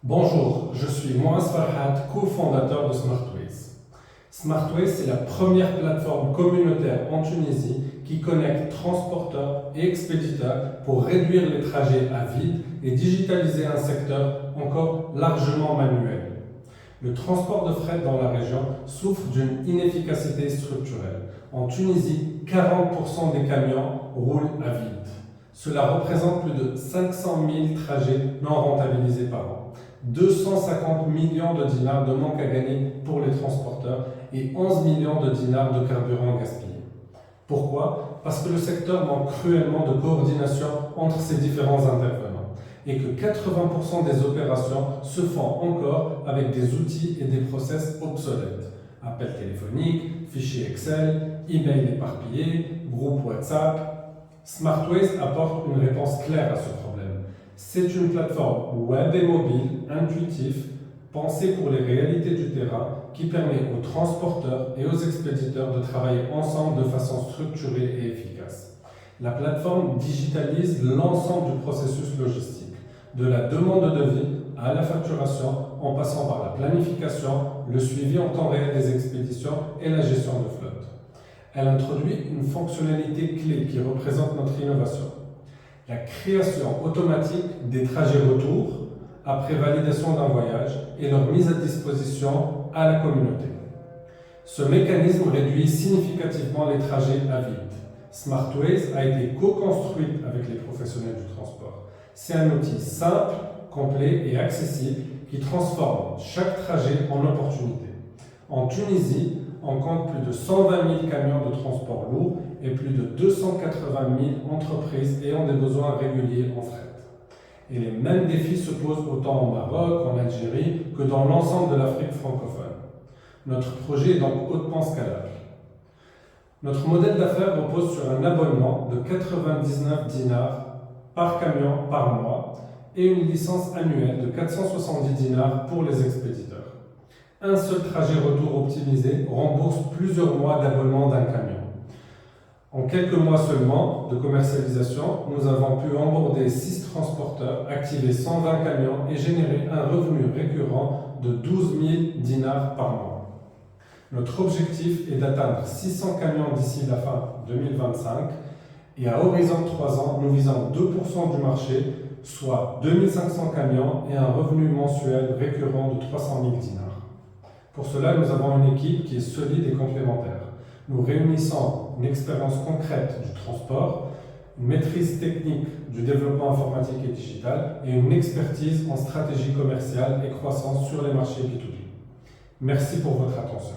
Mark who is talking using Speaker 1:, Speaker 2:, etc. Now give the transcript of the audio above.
Speaker 1: Bonjour, je suis Moaz Farhat, cofondateur de Smartways. Smartways, c'est la première plateforme communautaire en Tunisie qui connecte transporteurs et expéditeurs pour réduire les trajets à vide et digitaliser un secteur encore largement manuel. Le transport de fret dans la région souffre d'une inefficacité structurelle. En Tunisie, 40% des camions roulent à vide. Cela représente plus de 500 000 trajets non rentabilisés par an, 250 millions de dinars de manque à gagner pour les transporteurs et 11 millions de dinars de carburant gaspillé. Pourquoi? Parce que le secteur manque cruellement de coordination entre ces différents intervenants et que 80% des opérations se font encore avec des outils et des process obsolètes. Appels téléphoniques, fichiers Excel, emails éparpillés, groupes WhatsApp. Smartways apporte une réponse claire à ce problème. C'est une plateforme web et mobile, intuitive, pensée pour les réalités du terrain, qui permet aux transporteurs et aux expéditeurs de travailler ensemble de façon structurée et efficace. La plateforme digitalise l'ensemble du processus logistique, de la demande de devis à la facturation, en passant par la planification, le suivi en temps réel des expéditions et la gestion de flotte. Elle introduit une fonctionnalité clé qui représente notre innovation: la création automatique des trajets retour après validation d'un voyage et leur mise à disposition à la communauté. Ce mécanisme réduit significativement les trajets à vide. Smartways a été co-construite avec les professionnels du transport. C'est un outil simple, complet et accessible qui transforme chaque trajet en opportunité. En Tunisie, on compte plus de 120 000 camions de transport lourd et plus de 280 000 entreprises ayant des besoins réguliers en fret. Et les mêmes défis se posent autant au Maroc, en Algérie, que dans l'ensemble de l'Afrique francophone. Notre projet est donc hautement scalable. Notre modèle d'affaires repose sur un abonnement de 99 dinars par camion par mois et une licence annuelle de 470 dinars pour les expéditeurs. Un seul trajet retour optimisé rembourse plusieurs mois d'abonnement d'un camion. En quelques mois seulement de commercialisation, nous avons pu onboarder 6 transporteurs, activer 120 camions et générer un revenu récurrent de 12 000 dinars par mois. Notre objectif est d'atteindre 600 camions d'ici la fin 2025 et à horizon de 3 ans, nous visons 2% du marché, soit 2500 camions et un revenu mensuel récurrent de 300 000 dinars. Pour cela, nous avons une équipe qui est solide et complémentaire. Nous réunissons une expérience concrète du transport, une maîtrise technique du développement informatique et digital et une expertise en stratégie commerciale et croissance sur les marchés B2B. Merci pour votre attention.